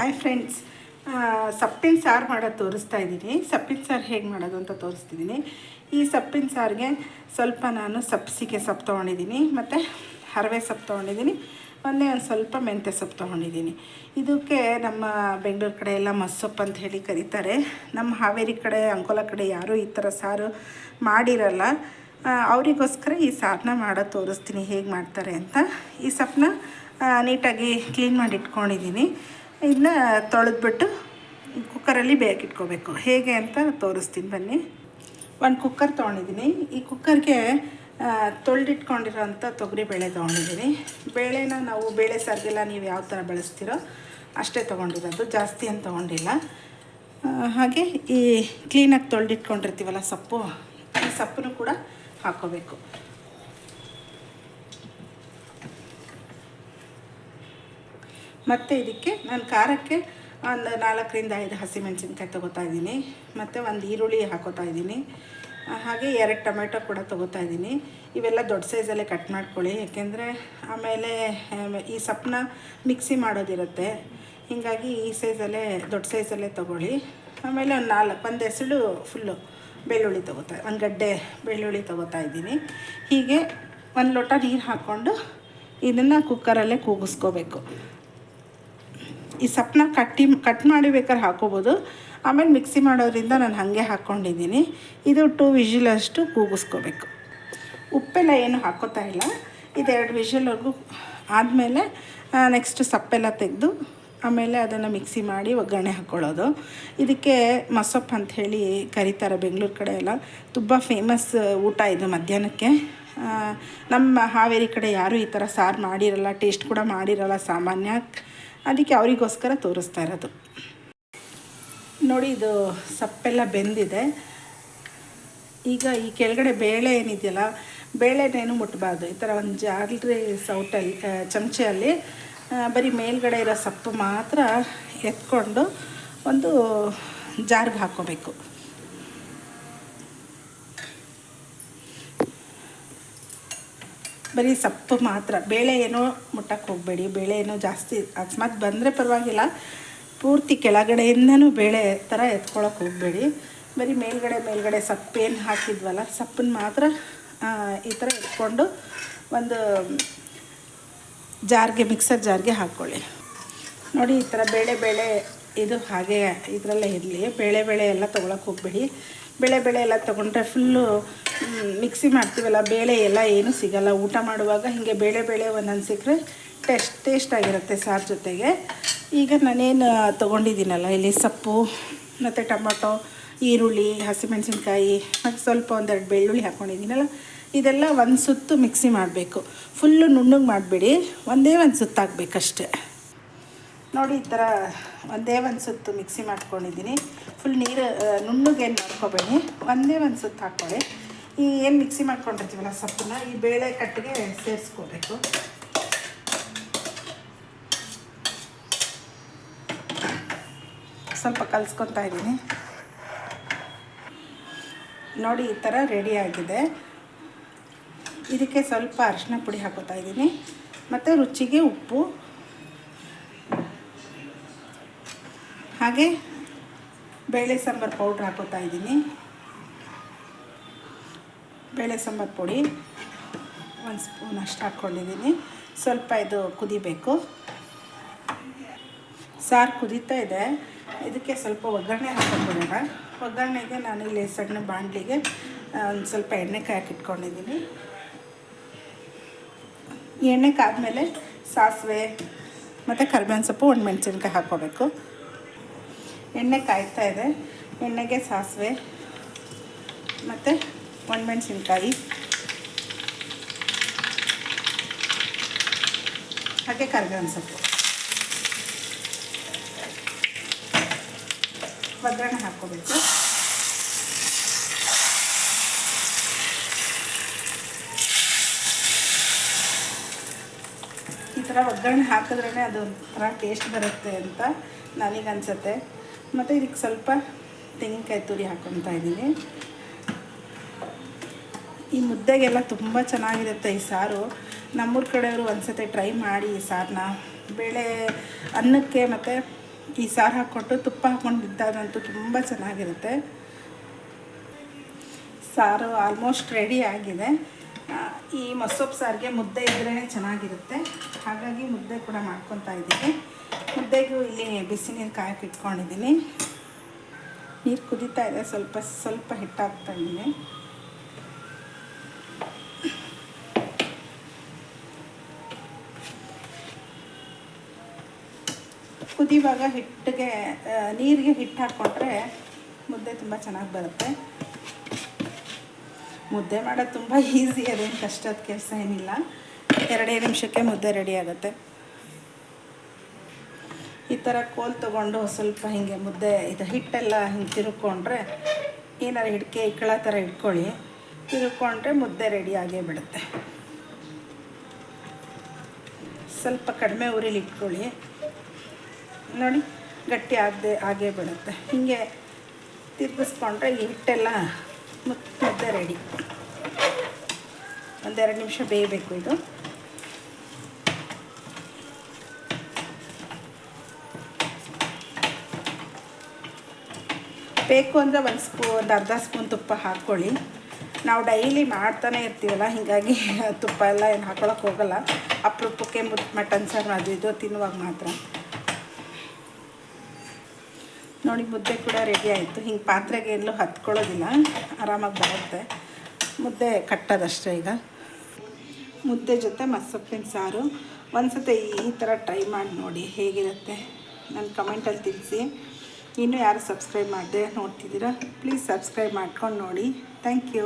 Hi friends, ಸೊಪ್ಪಿನ ಸಾರು ಮಾಡೋದು ತೋರಿಸ್ತಾ ಇದ್ದೀನಿ. ಸೊಪ್ಪಿನ ಸಾರು ಹೇಗೆ ಮಾಡೋದು ಅಂತ ತೋರಿಸ್ತಿದ್ದೀನಿ. ಈ ಸೊಪ್ಪಿನ ಸಾರಿಗೆ ಸ್ವಲ್ಪ ನಾನು ಸಬ್ಸಿಗೆ ಸೊಪ್ಪು ತೊಗೊಂಡಿದ್ದೀನಿ, ಮತ್ತು ಹರವೆ ಸೊಪ್ಪು ತೊಗೊಂಡಿದ್ದೀನಿ, ಒಂದು ಸ್ವಲ್ಪ ಮೆಂತ್ಯ ಸೊಪ್ಪು ತೊಗೊಂಡಿದ್ದೀನಿ. ಇದಕ್ಕೆ ನಮ್ಮ ಬೆಂಗಳೂರು ಕಡೆ ಎಲ್ಲ ಮಸ್ಸೊಪ್ಪು ಅಂತ ಹೇಳಿ ಕರೀತಾರೆ. ನಮ್ಮ ಹಾವೇರಿ ಕಡೆ, ಅಂಕೋಲ ಕಡೆ ಯಾರೂ ಈ ಥರ ಸಾರು ಮಾಡಿರಲ್ಲ. ಅವರಿಗೋಸ್ಕರ ಈ ಸಾರನ್ನ ಮಾಡೋದು ತೋರಿಸ್ತೀನಿ ಹೇಗೆ ಮಾಡ್ತಾರೆ ಅಂತ. ಈ ಸೊಪ್ಪನ್ನ ನೀಟಾಗಿ ಕ್ಲೀನ್ ಮಾಡಿ ಇಟ್ಕೊಂಡಿದ್ದೀನಿ. ಇದನ್ನ ತೊಳೆದ್ಬಿಟ್ಟು ಕುಕ್ಕರಲ್ಲಿ ಬೇಕಿಟ್ಕೋಬೇಕು. ಹೇಗೆ ಅಂತ ತೋರಿಸ್ತೀನಿ ಬನ್ನಿ. ಒಂದು ಕುಕ್ಕರ್ ತೊಗೊಂಡಿದ್ದೀನಿ. ಈ ಕುಕ್ಕರ್ಗೆ ತೊಳೆದಿಟ್ಕೊಂಡಿರೋಂಥ ತೊಗರಿಬೇಳೆ ತೊಗೊಂಡಿದ್ದೀನಿ. ಬೇಳೆನ ನಾವು ಬೇಳೆ ಸಾರಿಗೆಲ್ಲ ನೀವು ಯಾವ ಥರ ಬಳಸ್ತೀರೋ ಅಷ್ಟೇ ತೊಗೊಂಡಿರೋದು, ಜಾಸ್ತಿ ಅಂತ ತೊಗೊಂಡಿಲ್ಲ. ಹಾಗೆ ಈ ಕ್ಲೀನಾಗಿ ತೊಳೆದಿಟ್ಕೊಂಡಿರ್ತೀವಲ್ಲ ಸೊಪ್ಪು, ಈ ಸೊಪ್ಪನ್ನು ಕೂಡ ಹಾಕ್ಕೋಬೇಕು. ಮತ್ತು ಇದಕ್ಕೆ ನಾನು ಖಾರಕ್ಕೆ ಒಂದು 4ರಿಂದ 5 ಹಸಿಮೆಣಸಿನ್ಕಾಯಿ ತೊಗೋತಾ ಇದ್ದೀನಿ, ಮತ್ತು ಒಂದು ಈರುಳ್ಳಿ ಹಾಕೋತಾ ಇದ್ದೀನಿ. ಹಾಗೆ 2 ಟೊಮೆಟೊ ಕೂಡ ತೊಗೋತಾ ಇದ್ದೀನಿ. ಇವೆಲ್ಲ ದೊಡ್ಡ ಸೈಜಲ್ಲೇ ಕಟ್ ಮಾಡ್ಕೊಳ್ಳಿ, ಏಕೆಂದರೆ ಆಮೇಲೆ ಈ ಸೊಪ್ಪನ್ನ ಮಿಕ್ಸಿ ಮಾಡೋದಿರುತ್ತೆ. ಹೀಗಾಗಿ ಈ ಸೈಜಲ್ಲೇ, ದೊಡ್ಡ ಸೈಜಲ್ಲೇ ತೊಗೊಳ್ಳಿ. ಆಮೇಲೆ ಒಂದು ಎಸಳು ಫುಲ್ಲು ಬೆಳ್ಳುಳ್ಳಿ ಒಂದು ಗಡ್ಡೆ ಬೆಳ್ಳುಳ್ಳಿ ತೊಗೋತಾ ಇದ್ದೀನಿ. ಹೀಗೆ 1 ಲೋಟ ನೀರು ಹಾಕ್ಕೊಂಡು ಇದನ್ನು ಕುಕ್ಕರಲ್ಲೇ ಕೂಗಿಸ್ಕೋಬೇಕು. ಈ ಸೊಪ್ಪನ್ನ ಕಟ್ ಮಾಡಿ ಬೇಕಾದ್ರೆ ಹಾಕ್ಕೋಬೋದು. ಆಮೇಲೆ ಮಿಕ್ಸಿ ಮಾಡೋದ್ರಿಂದ ನಾನು ಹಾಗೆ ಹಾಕ್ಕೊಂಡಿದ್ದೀನಿ. ಇದು 2 ವಿಷಿಲಷ್ಟು ಕೂಗಿಸ್ಕೋಬೇಕು. ಉಪ್ಪೆಲ್ಲ ಏನು ಹಾಕ್ಕೋತಾ ಇಲ್ಲ. ಇದು 2 ವಿಷಲ್ವರೆಗೂ ಆದಮೇಲೆ ನೆಕ್ಸ್ಟ್ ಸೊಪ್ಪೆಲ್ಲ ತೆಗೆದು ಆಮೇಲೆ ಅದನ್ನು ಮಿಕ್ಸಿ ಮಾಡಿ ಒಗ್ಗರಣೆ ಹಾಕ್ಕೊಳ್ಳೋದು. ಇದಕ್ಕೆ ಮಸೊಪ್ಪು ಅಂಥೇಳಿ ಕರೀತಾರೆ ಬೆಂಗಳೂರು ಕಡೆ ಎಲ್ಲ. ತುಂಬ ಫೇಮಸ್ ಊಟ ಇದು ಮಧ್ಯಾಹ್ನಕ್ಕೆ. ನಮ್ಮ ಹಾವೇರಿ ಕಡೆ ಯಾರೂ ಈ ಥರ ಸಾರು ಮಾಡಿರಲ್ಲ, ಟೇಸ್ಟ್ ಕೂಡ ಮಾಡಿರಲ್ಲ ಸಾಮಾನ್ಯ. ಅದಕ್ಕೆ ಅವರಿಗೋಸ್ಕರ ತೋರಿಸ್ತಾ ಇರೋದು. ನೋಡಿ, ಇದು ಸೊಪ್ಪೆಲ್ಲ ಬೆಂದಿದೆ. ಈಗ ಈ ಕೆಳಗಡೆ ಬೇಳೆ ಏನಿದೆಯಲ್ಲ, ಬೇಳೆನೇನು ಮುಟ್ಟಬಾರ್ದು. ಈ ಥರ ಒಂದು ಜಾಗಲಿ ಸೌಟಲ್ಲಿ ಚಮಚೆಯಲ್ಲಿ ಬರೀ ಮೇಲ್ಗಡೆ ಇರೋ ಸೊಪ್ಪು ಮಾತ್ರ ಎತ್ಕೊಂಡು ಒಂದು ಜಾರ್ಗೆ ಹಾಕ್ಕೋಬೇಕು. ಬರೀ ಸೊಪ್ಪು ಮಾತ್ರ, ಬೇಳೆ ಏನೋ ಮುಟ್ಟಕ್ಕೆ ಹೋಗಬೇಡಿ. ಬೇಳೆ ಏನೋ ಜಾಸ್ತಿ ಅಕಸ್ಮಾತ್ ಬಂದರೆ ಪರವಾಗಿಲ್ಲ, ಪೂರ್ತಿ ಕೆಳಗಡೆಯಿಂದನೂ ಬೇಳೆ ಥರ ಎತ್ಕೊಳ್ಳೋಕೆ ಹೋಗಬೇಡಿ. ಬರೀ ಮೇಲ್ಗಡೆ ಸೊಪ್ಪೇನು ಹಾಕಿದ್ವಲ್ಲ, ಸೊಪ್ಪನ್ನು ಮಾತ್ರ ಈ ಥರ ಎತ್ಕೊಂಡು ಒಂದು ಜಾರ್ಗೆ, ಮಿಕ್ಸರ್ ಜಾರ್ಗೆ ಹಾಕ್ಕೊಳ್ಳಿ. ನೋಡಿ, ಈ ಥರ ಬೇಳೆ ಇದು ಹಾಗೆ ಇದರಲ್ಲೇ ಇರಲಿ. ಬೇಳೆ ಎಲ್ಲ ತೊಗೊಳಕ್ಕೆ ಹೋಗಬೇಡಿ. ಬೇಳೆ ಎಲ್ಲ ತೊಗೊಂಡ್ರೆ ಫುಲ್ಲು ಮಿಕ್ಸಿ ಮಾಡ್ತೀವಲ್ಲ, ಬೇಳೆ ಎಲ್ಲ ಏನೂ ಸಿಗೋಲ್ಲ. ಊಟ ಮಾಡುವಾಗ ಹೀಗೆ ಬೇಳೆ ಒಂದೊಂದು ಸಿಕ್ಕರೆ ಟೇಸ್ಟ್ ಆಗಿರುತ್ತೆ ಸಾರು ಜೊತೆಗೆ. ಈಗ ನಾನೇನು ತೊಗೊಂಡಿದ್ದೀನಲ್ಲ, ಇಲ್ಲಿ ಸೊಪ್ಪು ಮತ್ತು ಟೊಮೊಟೊ, ಈರುಳ್ಳಿ, ಹಸಿಮೆಣಸಿನ್ಕಾಯಿ, ಮತ್ತು ಸ್ವಲ್ಪ 1-2 ಬೆಳ್ಳುಳ್ಳಿ ಹಾಕ್ಕೊಂಡಿದ್ದೀನಲ್ಲ, ಇದೆಲ್ಲ ಒಂದು ಸುತ್ತು ಮಿಕ್ಸಿ ಮಾಡಬೇಕು. ಫುಲ್ಲು ನುಣ್ಣಗೆ ಮಾಡಬೇಡಿ, ಒಂದೇ ಒಂದು ಸುತ್ತು ಹಾಕಬೇಕಷ್ಟೆ. ನೋಡಿ, ಈ ಥರ ಒಂದೇ ಒಂದು ಸುತ್ತು ಮಿಕ್ಸಿ ಮಾಡ್ಕೊಂಡಿದ್ದೀನಿ. ಫುಲ್ ನೀರು ನುಣ್ಣಗೇನು ಮಾಡ್ಕೋಬೇಡಿ, ಒಂದೇ ಒಂದು ಸುತ್ತು ಹಾಕ್ಕೊಳ್ಳಿ. ಈ ಏನು ಮಿಕ್ಸಿ ಮಾಡ್ಕೊಂಡಿರ್ತೀವಲ್ಲ ಸೊಪ್ಪನ್ನ, ಈ ಬೇಳೆ ಕಟ್ಟಿಗೆ ಸೇರಿಸ್ಕೋಬೇಕು. ಸ್ವಲ್ಪ ಕಲಿಸ್ಕೊತಾ ಇದ್ದೀನಿ. ನೋಡಿ, ಈ ಥರ ರೆಡಿಯಾಗಿದೆ. ಇದಕ್ಕೆ ಸ್ವಲ್ಪ ಅರಿಶಿನ ಪುಡಿ ಹಾಕೋತಾ ಇದ್ದೀನಿ, ಮತ್ತು ರುಚಿಗೆ ಉಪ್ಪು, ಹಾಗೆ ಬೇಳೆ ಸಾಂಬಾರು ಪೌಡ್ರ್ ಹಾಕೋತಾ ಇದ್ದೀನಿ. ಬೇಳೆ ಸಾಂಬಾರು ಪುಡಿ 1 ಸ್ಪೂನ್ ಅಷ್ಟು ಹಾಕ್ಕೊಂಡಿದ್ದೀನಿ. ಸ್ವಲ್ಪ ಇದು ಕುದಿಬೇಕು. ಸಾರು ಕುದೀತಾ ಇದೆ. ಇದಕ್ಕೆ ಸ್ವಲ್ಪ ಒಗ್ಗರಣೆ ಹಾಕೊಂಡ್ಬಿಡೋಣ. ಒಗ್ಗರಣೆಗೆ ನಾನು ಇಲ್ಲಿ ಸಣ್ಣ ಬಾಣಲಿಗೆ ಒಂದು ಸ್ವಲ್ಪ ಎಣ್ಣೆ ಹಾಕಿಟ್ಕೊಂಡಿದ್ದೀನಿ. ಈ ಎಣ್ಣೆ ಕಾದ್ಮೇಲೆ ಸಾಸಿವೆ ಮತ್ತು ಕರಿಬೇವಿನ ಸೊಪ್ಪು, ಮೆಣಸಿನ್ಕಾಯಿ ಹಾಕ್ಕೋಬೇಕು. ಎಣ್ಣೆ ಕಾಯ್ತಾ ಇದೆ. ಎಣ್ಣೆಗೆ ಸಾಸಿವೆ ಮತ್ತು ಮೆಣಸಿನ್ಕಾಯಿ, ಹಾಗೆ ಕರಿಬೇವಿನ ಸೊಪ್ಪು, ಒಗ್ಗರಣೆ ಹಾಕ್ಕೋಬೇಕು. ಈ ಥರ ಒಗ್ಗರಣೆ ಹಾಕಿದ್ರೇ ಅದು ಒಂಥರ ಟೇಸ್ಟ್ ಬರುತ್ತೆ ಅಂತ ನನಗನ್ಸುತ್ತೆ. ಮತ್ತು ಇದಕ್ಕೆ ಸ್ವಲ್ಪ ತೆಂಗಿನಕಾಯಿ ತುರಿ ಹಾಕ್ಕೊತಾ ಇದ್ದೀನಿ. ಈ ಮುದ್ದೆಗೆಲ್ಲ ತುಂಬ ಚೆನ್ನಾಗಿರುತ್ತೆ ಈ ಸಾರು. ನಮ್ಮೂರ ಕಡೆಯವರು ಒಂದು ಸತಿ ಟ್ರೈ ಮಾಡಿ ಈ ಸಾರನ್ನ. ಬೇಳೆ ಅನ್ನಕ್ಕೆ ಮತ್ತು ಈ ಸಾರು ಹಾಕ್ಕೊಟ್ಟು ತುಪ್ಪ ಹಾಕ್ಕೊಂಡು ಬಿದ್ದಾದಂತೂ ತುಂಬ ಚೆನ್ನಾಗಿರುತ್ತೆ. ಸಾರು ಆಲ್ಮೋಸ್ಟ್ ರೆಡಿ ಆಗಿದೆ. ಈ ಮಸೊಪ್ಪು ಸಾರಿಗೆ ಮುದ್ದೆ ಇದ್ರೇ ಚೆನ್ನಾಗಿರುತ್ತೆ, ಹಾಗಾಗಿ ಮುದ್ದೆ ಕೂಡ ಮಾಡ್ಕೊತಾ ಇದ್ದೀನಿ. ಮುದ್ದೆಗೂ ಇಲ್ಲಿ ಬಿಸಿ ನೀರು ಕಾಯಕ್ಕೆ ಇಟ್ಕೊಂಡಿದ್ದೀನಿ. ನೀರು ಕುದೀತಾ ಇದೆ, ಸ್ವಲ್ಪ ಹಿಟ್ಟು ಹಾಕ್ತಾ ಇದ್ದೀನಿ. ಕುದಿವಾಗ ನೀರಿಗೆ ಹಿಟ್ಟು ಹಾಕ್ಕೊಂಡ್ರೆ ಮುದ್ದೆ ತುಂಬ ಚೆನ್ನಾಗಿ ಬರುತ್ತೆ. ಮುದ್ದೆ ಮಾಡೋದು ತುಂಬ ಈಸಿ, ಅದೇನು ಕಷ್ಟದ ಕೆಲಸ ಏನಿಲ್ಲ. 2 ನಿಮಿಷಕ್ಕೆ ಮುದ್ದೆ ರೆಡಿ ಆಗುತ್ತೆ. ಈ ಥರ ಕೋಲ್ ತೊಗೊಂಡು ಸ್ವಲ್ಪ ಹೀಗೆ ಮುದ್ದೆ ಇದು ಹಿಟ್ಟೆಲ್ಲ ಹಿಂಗೆ ತಿರುಕೊಂಡ್ರೆ, ಏನಾರು ಹಿಡ್ಕೆ ಇಕ್ಕಳ ಥರ ಇಟ್ಕೊಳ್ಳಿ, ತಿರುಕೊಂಡ್ರೆ ಮುದ್ದೆ ರೆಡಿ ಆಗೇ ಬಿಡುತ್ತೆ. ಸ್ವಲ್ಪ ಕಡಿಮೆ ಉರಿಲಿ ಇಟ್ಕೊಳ್ಳಿ, ನೋಡಿ ಗಟ್ಟಿ ಆಗೇ ಬಿಡುತ್ತೆ. ಹೀಗೆ ತಿರುಗಿಸ್ಕೊಂಡ್ರೆ ಈ ಹಿಟ್ಟೆಲ್ಲ ಮುದ್ದೆ ರೆಡಿ. 1-2 ನಿಮಿಷ ಬೇಯಬೇಕು ಇದು. ಬೇಕು ಅಂದರೆ ಒಂದು ಅರ್ಧ ಸ್ಪೂನ್ ತುಪ್ಪ ಹಾಕ್ಕೊಳ್ಳಿ. ನಾವು ಡೈಲಿ ಮಾಡ್ತಾನೆ ಇರ್ತೀವಲ್ಲ, ಹೀಗಾಗಿ ತುಪ್ಪ ಎಲ್ಲ ಏನು ಹಾಕ್ಕೊಳಕ್ಕೆ ಹೋಗಲ್ಲ. ಅಪರೂಪಕ್ಕೆ ಮಟನ್ ಸಾರು ಅದು ಇದು ತಿನ್ನುವಾಗ ಮಾತ್ರ. ನೋಡಿ ಮುದ್ದೆ ಕೂಡ ರೆಡಿ ಆಯಿತು. ಹಿಂಗೆ ಪಾತ್ರೆಗೆ ಎಲ್ಲೂ ಹತ್ಕೊಳ್ಳೋದಿಲ್ಲ, ಆರಾಮಾಗಿ ಬರುತ್ತೆ. ಮುದ್ದೆ ಕಟ್ಟೋದಷ್ಟೇ. ಈಗ ಮುದ್ದೆ ಜೊತೆ ಮಸೊಪ್ಪಿನ ಸಾರು ಒಂದ್ಸತಿ ಈ ಥರ ಟ್ರೈ ಮಾಡಿ ನೋಡಿ, ಹೇಗಿರುತ್ತೆ ನನ್ನ ಕಮೆಂಟಲ್ಲಿ ತಿಳಿಸಿ. ಇನ್ನೂ ಯಾರು ಸಬ್ಸ್ಕ್ರೈಬ್ ಮಾಡದೆ ನೋಡ್ತಿದ್ದೀರಾ, ಪ್ಲೀಸ್ ಸಬ್ಸ್ಕ್ರೈಬ್ ಮಾಡ್ಕೊಂಡು ನೋಡಿ. Thank you.